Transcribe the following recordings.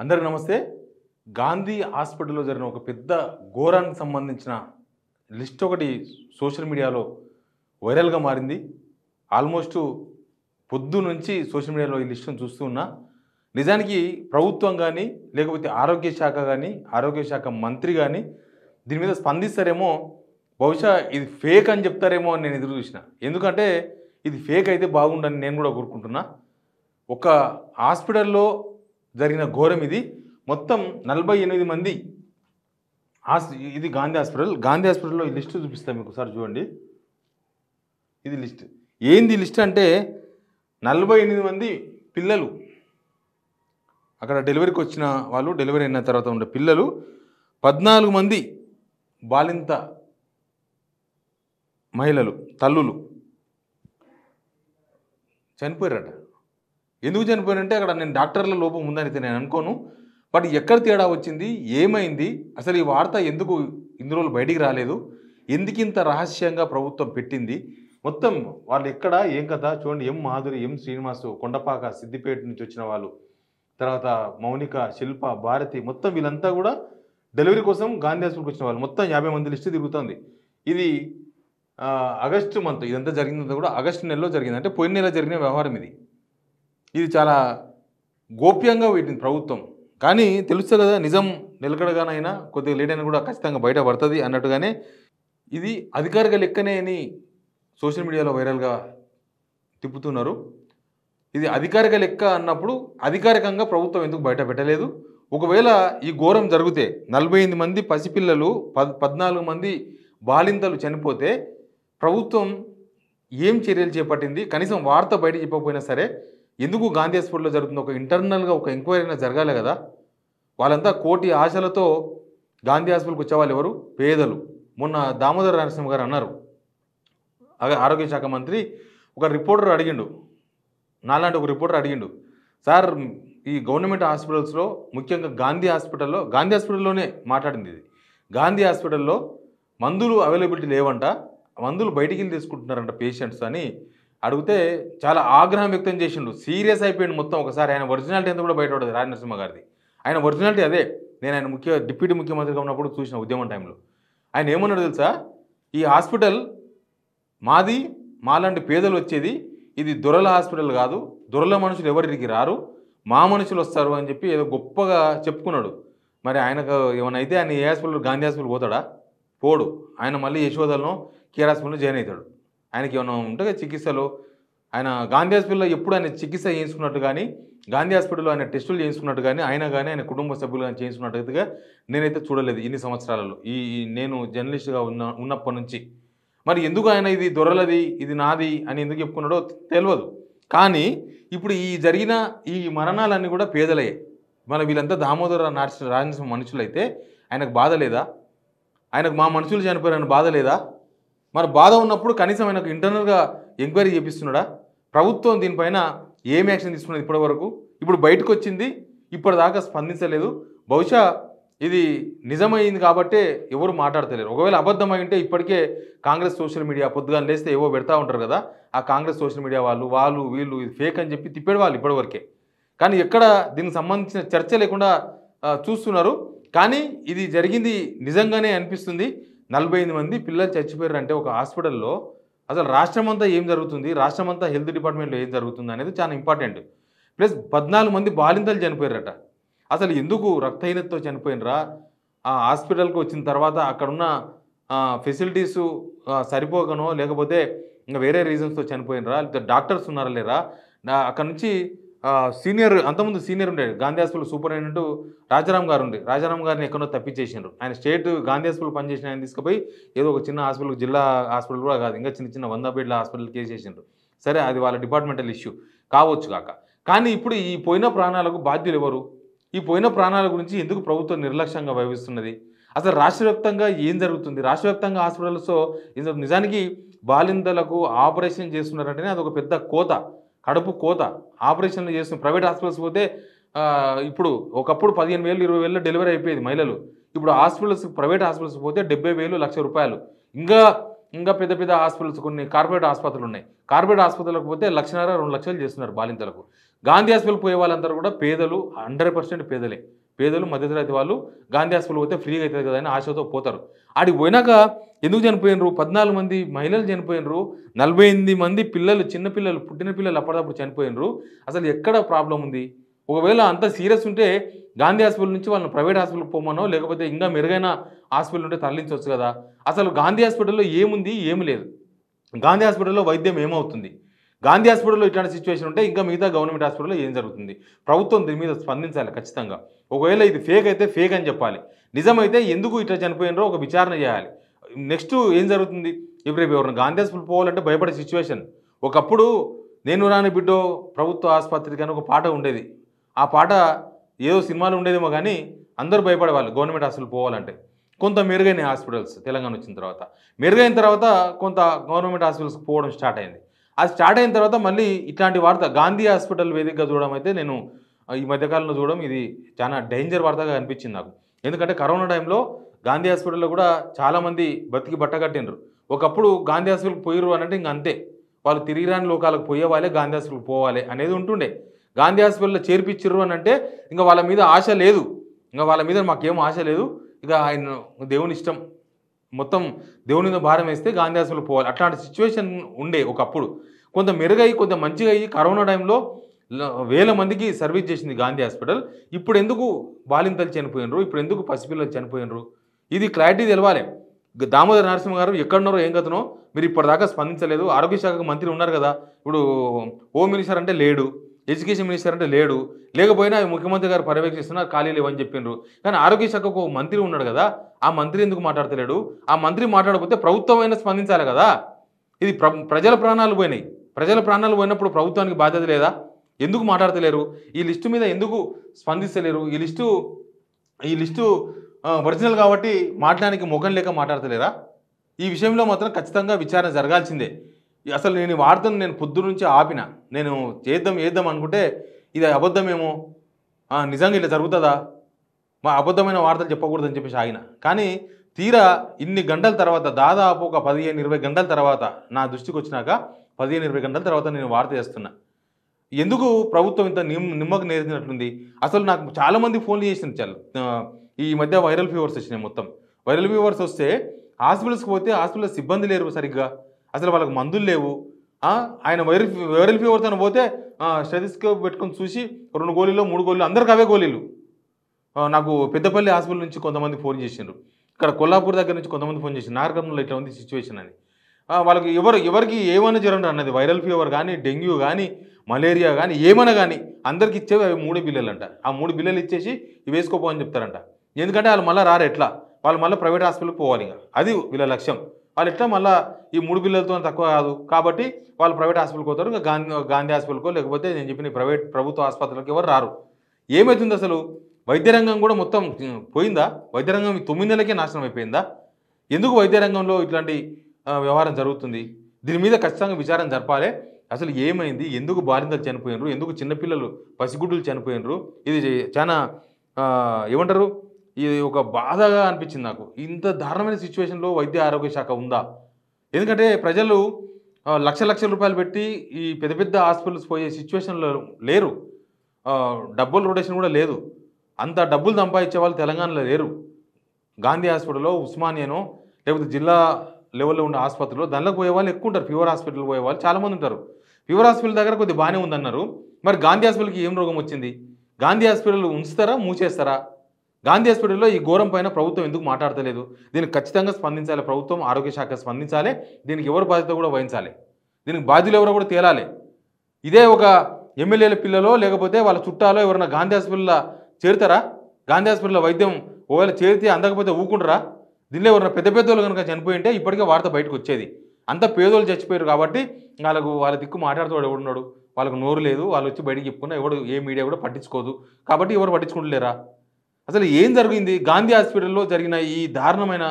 అందరికీ నమస్తే. గాంధీ హాస్పిటల్‌లో జరిగిన ఒక పెద్ద ఘోరానికి సంబంధించిన లిస్ట్ ఒకటి సోషల్ మీడియాలో వైరల్‌గా మారింది. ఆల్మోస్ట్ పొద్దునుంచి సోషల్ మీడియాలో ఈ లిస్ట్‌ను చూస్తూ ఉన్నా. నిజానికి ప్రభుత్వం గానీ, లేకపోతే ఆరోగ్య శాఖ గానీ, ఆరోగ్య శాఖ మంత్రి గానీ దీని మీద స్పందిస్తారేమో, బహుశా ఇది ఫేక్ అని చెప్తారేమో అని నేను ఎదురు చూసిన. ఎందుకంటే ఇది ఫేక్ అయితే బాగుండని నేను కూడా కోరుకుంటున్నా. ఒక హాస్పిటల్‌లో జరిగిన ఘోరం ఇది. మొత్తం 48 మంది ఇది గాంధీ హాస్పిటల్. గాంధీ హాస్పిటల్‌లో ఈ లిస్ట్ చూపిస్తా మీకు, ఒకసారి చూడండి. ఇది లిస్ట్. ఏంది లిస్ట్ అంటే 48 మంది పిల్లలు, అక్కడ డెలివరీకి వచ్చిన వాళ్ళు, డెలివరీ అయిన తర్వాత ఉండే పిల్లలు, 14 మంది బాలింత మహిళలు, తల్లులు చనిపోయారట. ఎందుకు చనిపోయారంటే అక్కడ నేను డాక్టర్ల లోపం ఉందని నేను అనుకోను. బట్ ఎక్కడ తేడా వచ్చింది, ఏమైంది, అసలు ఈ వార్త ఎందుకు ఇన్ని రోజులు బయటికి రాలేదు, ఎందుకింత రహస్యంగా ప్రభుత్వం పెట్టింది, మొత్తం వాళ్ళు ఎక్కడ ఏం కదా చూడండి. ఎం మాధురి, ఎం శ్రీనివాసు, కొండపాక, సిద్దిపేట నుంచి వచ్చిన వాళ్ళు, తర్వాత మౌనిక, శిల్ప, భారతి, మొత్తం వీళ్ళంతా కూడా డెలివరీ కోసం గాంధీ హాస్పిటల్కి వచ్చిన వాళ్ళు. మొత్తం 50 మంది లిస్టు తిరుగుతుంది. ఇది ఆగస్టు మంత్, ఇదంతా జరిగిందంతా కూడా ఆగస్టు నెలలో జరిగింది. అంటే పోయిన నెల జరిగిన వ్యవహారం ఇది. ఇది చాలా గోప్యంగా పెట్టింది ప్రభుత్వం. కానీ తెలుస్తుంది కదా, నిజం నిలకడగానైనా కొద్దిగా లేట్ అయినా కూడా ఖచ్చితంగా బయట పడుతుంది అన్నట్టుగానే ఇది అధికారిక లెక్కనే అని సోషల్ మీడియాలో వైరల్గా తిప్పుతున్నారు. ఇది అధికారిక లెక్క అన్నప్పుడు అధికారికంగా ప్రభుత్వం ఎందుకు బయట పెట్టలేదు? ఒకవేళ ఈ ఘోరం జరిగితే 48 మంది పసిపిల్లలు, 14 మంది బాలింతలు చనిపోతే ప్రభుత్వం ఏం చర్యలు చేపట్టింది? కనీసం వార్త బయట చెప్పకపోయినా సరే ఎందుకు గాంధీ హాస్పిటల్లో జరుగుతుంది? ఒక ఇంటర్నల్గా ఒక ఎంక్వైరీ అయినా జరగాలి కదా. వాళ్ళంతా కోటి ఆశలతో గాంధీ హాస్పిటల్కి వచ్చేవాళ్ళు ఎవరు? పేదలు. మొన్న దామోదర రాజనరసింహ గారు అన్నారు, ఆరోగ్య శాఖ మంత్రి, ఒక రిపోర్టర్ అడిగిండు, నాలాంటి ఒక రిపోర్టర్ అడిగిండు, సార్ ఈ గవర్నమెంట్ హాస్పిటల్స్లో ముఖ్యంగా గాంధీ హాస్పిటల్లోనే మాట్లాడింది ఇది, గాంధీ హాస్పిటల్లో మందులు అవైలబిలిటీ లేవంట, మందులు బయటికి వెళ్ళి తీసుకుంటున్నారంట పేషెంట్స్ అని అడిగితే చాలా ఆగ్రహం వ్యక్తం చేసిండు. సీరియస్ అయిపోయింది మొత్తం. ఒకసారి ఆయన ఒరిజినాలిటీ అంతా కూడా బయటపడదు రాజనరసింహ గారిది. ఆయన ఒరిజినాలిటీ అదే. నేను ఆయన డిప్యూటీ ముఖ్యమంత్రిగా ఉన్నప్పుడు చూసిన ఉద్యమం టైంలో ఆయన ఏమన్నాడు తెలుసా? ఈ హాస్పిటల్ మాది, మాలాంటి పేదలు వచ్చేది, ఇది దొరల హాస్పిటల్ కాదు, దొరల మనుషులు ఎవరికి రారు, మా మనుషులు వస్తారు అని చెప్పి ఏదో గొప్పగా చెప్పుకున్నాడు. మరి ఆయనకు ఏమైనా అయితే ఆయన ఏ హాస్పిటల్, గాంధీ హాస్పిటల్ పోతాడా? పోడు. ఆయన మళ్ళీ యశోదలను కేఆర్ హాస్పిటల్లో జాయిన్ అవుతాడు. ఆయనకి ఏమైనా ఉంటే చికిత్సలు, ఆయన గాంధీ హాస్పిటల్లో ఎప్పుడు ఆయన చికిత్స చేయించుకున్నట్టు కానీ, గాంధీ హాస్పిటల్లో ఆయన టెస్టులు చేయించుకున్నట్టు కానీ, ఆయన కుటుంబ సభ్యులు కానీ చేయించుకున్నట్టుగా నేనైతే చూడలేదు ఇన్ని సంవత్సరాలలో, నేను జర్నలిస్ట్గా ఉన్నప్పటి నుంచి. మరి ఎందుకు ఆయన ఇది దొరలది, ఇది నాది అని ఎందుకు చెప్పుకున్నాడో తెలియదు. కానీ ఇప్పుడు ఈ జరిగిన ఈ మరణాలన్నీ కూడా పేదలయ్యాయి. మన వీళ్ళంతా దామోదర రాజనరసింహ మనుషులు అయితే ఆయనకు బాధ లేదా? ఆయనకు మా మనుషులు చనిపోయారని బాధ లేదా? మరి బాధ ఉన్నప్పుడు కనీసం ఆయనకు ఇంటర్నల్గా ఎంక్వైరీ చేపిస్తున్నాడా? ప్రభుత్వం దీనిపైన ఏం యాక్షన్ తీసుకున్నది ఇప్పటి వరకు? ఇప్పుడు బయటకు వచ్చింది, ఇప్పటిదాకా స్పందించలేదు. బహుశా ఇది నిజమైంది కాబట్టే ఎవరు మాట్లాడతలేరు. ఒకవేళ అబద్ధమై ఉంటే ఇప్పటికే కాంగ్రెస్ సోషల్ మీడియా పొద్దుగానే లేస్తే ఏవో పెడతా ఉంటారు కదా, ఆ కాంగ్రెస్ సోషల్ మీడియా వాళ్ళు వీళ్ళు ఇది ఫేక్ అని చెప్పి తిప్పేడు వాళ్ళు ఇప్పటివరకే. కానీ ఎక్కడ దీనికి సంబంధించిన చర్చ లేకుండా చూస్తున్నారు. కానీ ఇది జరిగింది నిజంగానే అనిపిస్తుంది. 48 మంది పిల్లలు చచ్చిపోయారు అంటే ఒక హాస్పిటల్లో అసలు రాష్ట్రమంతా ఏం జరుగుతుంది, రాష్ట్రమంతా హెల్త్ డిపార్ట్మెంట్లో ఏం జరుగుతుంది అనేది చాలా ఇంపార్టెంట్. ప్లస్ 14 మంది బాలింతలు చనిపోయారట. అసలు ఎందుకు రక్తహీనతతో చనిపోయినరా? ఆ హాస్పిటల్కి వచ్చిన తర్వాత అక్కడున్న ఫెసిలిటీసు సరిపోకనో, లేకపోతే ఇంకా వేరే రీజన్స్తో చనిపోయినరా? లేకపోతే డాక్టర్స్ ఉన్నారా లేరా? అక్కడ నుంచి సీనియర్, అంతకుముందు సీనియర్ ఉండేది గాంధీ హాస్పిటల్ సూపరింటెండెంట్ రాజారాం గారు ఉండే, రాజారాం గారిని ఎక్కడో తప్పించేసిండ్రు. ఆయన స్టేట్ గాంధీ హాస్పిటల్ పనిచేసిన ఆయన తీసుకుపోయి ఏదో ఒక చిన్న హాస్పిటల్, జిల్లా హాస్పిటల్ కూడా కాదు, ఇంకా చిన్న 100 బెడ్ల హాస్పిటల్కి వేసేసిండ్రు. సరే, అది వాళ్ళ డిపార్ట్మెంటల్ ఇష్యూ కావచ్చు కాక. కానీ ఇప్పుడు ఈ పోయిన ప్రాణాలకు బాధ్యులు ఎవరు? ఈ పోయిన ప్రాణాల గురించి ఎందుకు ప్రభుత్వం నిర్లక్ష్యంగా వ్యవహరిస్తున్నది? అసలు రాష్ట్ర వ్యాప్తంగా ఏం జరుగుతుంది? రాష్ట్ర వ్యాప్తంగా హాస్పిటల్స్లో నిజానికి బాలింతలకు ఆపరేషన్ చేస్తున్నారంటేనే అదొక పెద్ద కోత, కడుపు కోత. ఆపరేషన్లు చేస్తున్న ప్రైవేట్ హాస్పిటల్స్ పోతే ఇప్పుడు ఒకప్పుడు 15,000 20,000 డెలివరీ అయిపోయేది మహిళలు. ఇప్పుడు హాస్పిటల్స్, ప్రైవేట్ హాస్పిటల్స్ పోతే 70,000 1,00,000 రూపాయలు. ఇంకా ఇంకా పెద్ద పెద్ద హాస్పిటల్స్ కొన్ని కార్పొరేట్ ఆసుపత్రులు ఉన్నాయి. కార్పొరేట్ ఆసుపత్రులకు పోతే 1,50,000 2 లక్షలు చేస్తున్నారు బాలింతలకు. గాంధీ హాస్పిటల్కి పోయే వాళ్ళందరూ కూడా పేదలు, 100% పేదలే. పేదలు, మధ్యతరగతి వాళ్ళు గాంధీ హాస్పిటల్ పోతే ఫ్రీగా అవుతుంది కదా అని ఆశతో పోతారు. ఆడికి పోయినాక ఎందుకు చనిపోయినరు? 14 మంది మహిళలు చనిపోయినరు, 48 మంది పిల్లలు, చిన్న పిల్లలు, పుట్టిన పిల్లలు అప్పటికప్పుడు చనిపోయినరు. అసలు ఎక్కడ ప్రాబ్లం ఉంది? ఒకవేళ అంత సీరియస్ ఉంటే గాంధీ హాస్పిటల్ నుంచి వాళ్ళని ప్రైవేట్ హాస్పిటల్కి పోమనో లేకపోతే ఇంకా మెరుగైన హాస్పిటల్ ఉంటే తరలించవచ్చు కదా. అసలు గాంధీ హాస్పిటల్లో ఏముంది? ఏమి లేదు. గాంధీ హాస్పిటల్లో వైద్యం ఏమవుతుంది? గాంధీ హాస్పిటల్లో ఇట్లాంటి సిచ్యువేషన్ ఉంటే ఇంకా మిగతా గవర్నమెంట్ హాస్పిటల్లో ఏం జరుగుతుంది? ప్రభుత్వం దీని మీద స్పందించాలి ఖచ్చితంగా. ఒకవేళ ఇది ఫేక్ అయితే ఫేక్ అని చెప్పాలి, నిజమైతే ఎందుకు ఇట్లా చనిపోయినారో ఒక విచారణ చేయాలి. నెక్స్ట్ ఏం జరుగుతుంది? ఇప్పుడు ఎవరైనా గాంధీ హాస్పిటల్ పోవాలంటే భయపడే సిచ్యువేషన్. ఒకప్పుడు నేను రాని బిడ్డో ప్రభుత్వ ఆసుపత్రికి అని ఒక పాట ఉండేది. ఆ పాట ఏదో సినిమాలో ఉండేదేమో కానీ అందరూ భయపడేవాళ్ళు గవర్నమెంట్ హాస్పిటల్ పోవాలంటే. కొంత మెరుగైన హాస్పిటల్స్ తెలంగాణ వచ్చిన తర్వాత, మెరుగైన తర్వాత కొంత గవర్నమెంట్ హాస్పిటల్స్కి పోవడం స్టార్ట్ అయింది. అది స్టార్ట్ అయిన తర్వాత మళ్ళీ ఇట్లాంటి వార్త గాంధీ హాస్పిటల్ వేదికగా చూడడం అయితే నేను ఈ మధ్యకాలంలో చూడడం ఇది చాలా డేంజర్ వార్తగా అనిపించింది నాకు. ఎందుకంటే కరోనా టైంలో గాంధీ హాస్పిటల్లో కూడా చాలామంది బతికి బట్టగట్టిండ్రు. ఒకప్పుడు గాంధీ హాస్పిటల్కి పోయిర్రు అని అంటే ఇంక అంతే, వాళ్ళు తిరిగి రాని లోకాలకు పోయే వాళ్ళే గాంధీ హాస్పిటల్కి పోవాలి అనేది ఉంటుండే. గాంధీ హాస్పిటల్లో చేర్పిచ్చిర్రు అని అంటే ఇంకా వాళ్ళ మీద ఆశ లేదు, ఇంకా వాళ్ళ మీద మాకేం ఆశ లేదు, ఇక ఆయన దేవుని ఇష్టం, మొత్తం దేవుని మీద భారం వేస్తే గాంధీ హాస్పిటల్ పోవాలి. అట్లాంటి సిచ్యువేషన్ ఉండే ఒకప్పుడు. కొంత మెరుగై కొంత మంచిగా అయ్యి కరోనా టైంలో వేల మందికి సర్వీస్ చేసింది గాంధీ హాస్పిటల్. ఇప్పుడు ఎందుకు బాలింతలు చనిపోయినరు? ఇప్పుడు ఎందుకు పసిపిల్లలు చనిపోయినరు? ఇది క్లారిటీ తెలవాలి. దామోదర నరసింహ గారు ఎక్కడున్నారో ఏం కథనో మీరు ఇప్పటిదాకా స్పందించలేదు. ఆరోగ్య శాఖకు మంత్రి ఉన్నారు కదా, ఇప్పుడు హోమ్ మినిస్టర్ అంటే లేడు, ఎడ్యుకేషన్ మినిస్టర్ అంటే లేడు, లేకపోయినా ముఖ్యమంత్రి గారు పర్యవేక్షిస్తున్నారు, ఖాళీ లేవని చెప్పిండ్రు. కానీ ఆరోగ్య శాఖకు మంత్రి ఉన్నాడు కదా, ఆ మంత్రి ఎందుకు మాట్లాడతలేడు? ఆ మంత్రి మాట్లాడకపోతే ప్రభుత్వమైనా స్పందించాలి కదా. ఇది ప్రజల ప్రాణాలు పోయినాయి. ప్రజల ప్రాణాలు పోయినప్పుడు ప్రభుత్వానికి బాధ్యత లేదా? ఎందుకు మాట్లాడతలేరు? ఈ లిస్టు మీద ఎందుకు స్పందిస్తలేరు? ఈ లిస్టు ఒరిజినల్ కాబట్టి మాట్లాడడానికి ముఖం లేక మాట్లాడతలేరా? ఈ విషయంలో మాత్రం ఖచ్చితంగా విచారణ జరగాల్సిందే. అసలు నేను ఈ వార్తను నేను పొద్దు నుంచి ఆపిన, నేను చేద్దాం అనుకుంటే ఇది అబద్ధమేమో, నిజంగా ఇట్లా జరుగుతుందా, మా అబద్ధమైన వార్తలు చెప్పకూడదని చెప్పేసి ఆగిన. కానీ తీరా ఇన్ని గంటల తర్వాత, దాదాపు ఒక 15-20 గంటల తర్వాత నా దృష్టికి వచ్చినాక 15-20 గంటల తర్వాత నేను వార్త చేస్తున్నా. ఎందుకు ప్రభుత్వం ఇంత నిమ్మకు నేర్చినట్లుంది? అసలు నాకు చాలామంది ఫోన్లు చేసిన ఈ మధ్య వైరల్ ఫీవర్స్ వచ్చినాయి. మొత్తం వైరల్ ఫీవర్స్ వస్తే హాస్పిటల్స్కి పోతే హాస్పిటల్లో సిబ్బంది లేరు సరిగ్గా, అసలు వాళ్ళకి మందులు లేవు. ఆయన వైరల్ ఫీవర్తో పోతే స్టెథిస్కోప్ పెట్టుకొని చూసి 2 గోళీలు 3 గోళీలు అందరికి అవే గోళీలు. నాకు పెద్దపల్లి హాస్పిటల్ నుంచి కొంతమంది ఫోన్ చేసిండ్రు, ఇక్కడ కొల్లాపూర్ దగ్గర నుంచి కొంతమంది ఫోన్ చేసిండ్రు, నాగర్కర్నూలులో ఇట్లా ఉంది సిచ్యువేషన్ అని. వాళ్ళకి ఎవరికి ఏమైనా జ్వరం అన్నది, వైరల్ ఫీవర్ కానీ, డెంగ్యూ కానీ, మలేరియా కానీ, ఏమైనా కానీ అందరికి ఇచ్చేవి అవి 3 బిల్లలు అంట. ఆ 3 బిల్లలు ఇచ్చేసి ఇవి వేసుకోపోని చెప్తారంట. ఎందుకంటే వాళ్ళు మళ్ళీ రారు, ఎట్లా వాళ్ళు మళ్ళీ ప్రైవేట్ హాస్పిటల్కి పోవాలి. ఇంకా అది వీళ్ళ లక్ష్యం. వాళ్ళు ఎట్లా మళ్ళీ ఈ 3 బిల్లలతో తక్కువ కాదు కాబట్టి వాళ్ళు ప్రైవేట్ హాస్పిటల్కి పోతారు. ఇంకా గాంధీ హాస్పిటల్కో లేకపోతే నేను చెప్పిన ప్రభుత్వ ఆసుపత్రులకు ఎవరు రారు. ఏమవుతుంది అసలు? వైద్య రంగం కూడా మొత్తం పోయిందా? వైద్య రంగం 9 నెలలకే నాశనం అయిపోయిందా? ఎందుకు వైద్య రంగంలో ఇట్లాంటి వ్యవహారం జరుగుతుంది? దీని మీద ఖచ్చితంగా విచారణ జరపాలి. అసలు ఏమైంది? ఎందుకు బాలింతలు చనిపోయినరు? ఎందుకు చిన్నపిల్లలు పసిగుడ్డులు చనిపోయినరు? ఇది చాలా ఏమంటారు, ఇది ఒక బాధగా అనిపించింది నాకు. ఇంత దారుణమైన సిచ్యువేషన్లో వైద్య ఆరోగ్య శాఖ ఉందా? ఎందుకంటే ప్రజలు లక్షల రూపాయలు పెట్టి ఈ పెద్ద పెద్ద హాస్పిటల్స్ పోయే సిచ్యువేషన్లో లేరు. డబ్బుల రొటేషన్ కూడా లేదు. అంత డబ్బులు సంపాదించే వాళ్ళు తెలంగాణలో లేరు. గాంధీ హాస్పిటల్లో, ఉస్మానియానో లేకపోతే జిల్లా లెవెల్లో ఉన్న ఆసుపత్రిలో దానిలోకి పోయే వాళ్ళు ఎక్కువ ఉంటారు. ఫీవర్ హాస్పిటల్ పోయే వాళ్ళు చాలామంది ఉంటారు. ఫీవర్ హాస్పిటల్ దగ్గర కొద్దిగా బాగానే ఉందన్నారు. మరి గాంధీ హాస్పిటల్కి ఏం రోగం వచ్చింది? గాంధీ హాస్పిటల్ ఉంచుతారా, మూసేస్తారా? గాంధీ హాస్పిటల్లో ఈ ఘోరం పైన ప్రభుత్వం ఎందుకు మాట్లాడతలేదు? దీనికి ఖచ్చితంగా స్పందించాలి ప్రభుత్వం, ఆరోగ్య శాఖ స్పందించాలి. దీనికి ఎవరు బాధ్యత కూడా వహించాలి. దీనికి బాధ్యులు ఎవరో కూడా తేలాలి. ఇదే ఒక ఎమ్మెల్యేల పిల్లలో లేకపోతే వాళ్ళ చుట్టాలో ఎవరైనా గాంధీ హాస్పిటల్లో చేరుతారా? గాంధీ హాస్పిటల్లో వైద్యం ఒకవేళ చేరితే అందకపోతే ఊకుంటారా? దీనిలో ఎవరైనా పెద్ద పెద్దోళ్ళు కనుక చనిపోయి ఉంటే ఇప్పటికే వార్త బయటకు వచ్చేది. అంత పేదోళ్ళు చచ్చిపోయారు కాబట్టి వాళ్ళ దిక్కు మాట్లాడుతూ ఎవడున్నాడు? వాళ్ళకు నోరు లేదు, వాళ్ళు వచ్చి బయటికి చెప్పుకున్నా ఏ మీడియా కూడా పట్టించుకోదు. కాబట్టి ఎవరు పట్టించుకుంటలేరా? అసలు ఏం జరిగింది? గాంధీ హాస్పిటల్లో జరిగిన ఈ దారుణమైన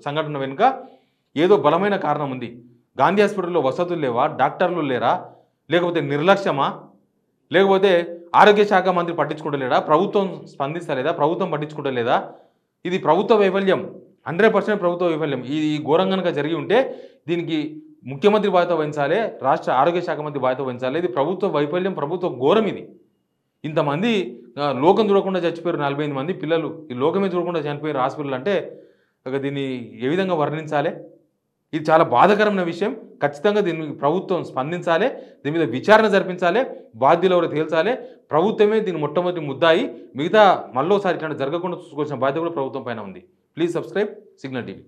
సంఘటన వెనుక ఏదో బలమైన కారణం ఉంది. గాంధీ హాస్పిటల్లో వసతులు లేవా? డాక్టర్లు లేరా? లేకపోతే నిర్లక్ష్యమా? లేకపోతే ఆరోగ్య శాఖ మంత్రి పట్టించుకుంటలేడా? ప్రభుత్వం స్పందిస్తలేదా? ప్రభుత్వం పట్టించుకుంటలేదా? ఇది ప్రభుత్వ వైఫల్యం. 100% ప్రభుత్వ వైఫల్యం. ఈ ఘోరం గనుక జరిగి ఉంటే దీనికి ముఖ్యమంత్రి బాధ్యత వహించాలి, రాష్ట్ర ఆరోగ్య శాఖ మంత్రి బాధ్యత వహించాలి. ఇది ప్రభుత్వ వైఫల్యం, ప్రభుత్వ ఘోరం ఇది. ఇంతమంది లోకం చూడకుండా చచ్చిపోయారు 48 మంది పిల్లలు. ఈ లోకమే చూడకుండా చనిపోయారు హాస్పిటల్ అంటే ఇక దీన్ని ఏ విధంగా వర్ణించాలి? ఇది చాలా బాధాకరమైన విషయం. ఖచ్చితంగా దీన్ని ప్రభుత్వం స్పందించాలి. దీని మీద విచారణ జరిపించాలి. బాధ్యులు ఎవరో తేల్చాలి. ప్రభుత్వమే దీన్ని మొట్టమొదటి ముద్దాయి. మిగతా మళ్ళోసారి ఇట్లాంటి జరగకుండా చూసుకోవాల్సిన బాధ్యత కూడా ప్రభుత్వం పైన ఉంది. Please subscribe signal TV.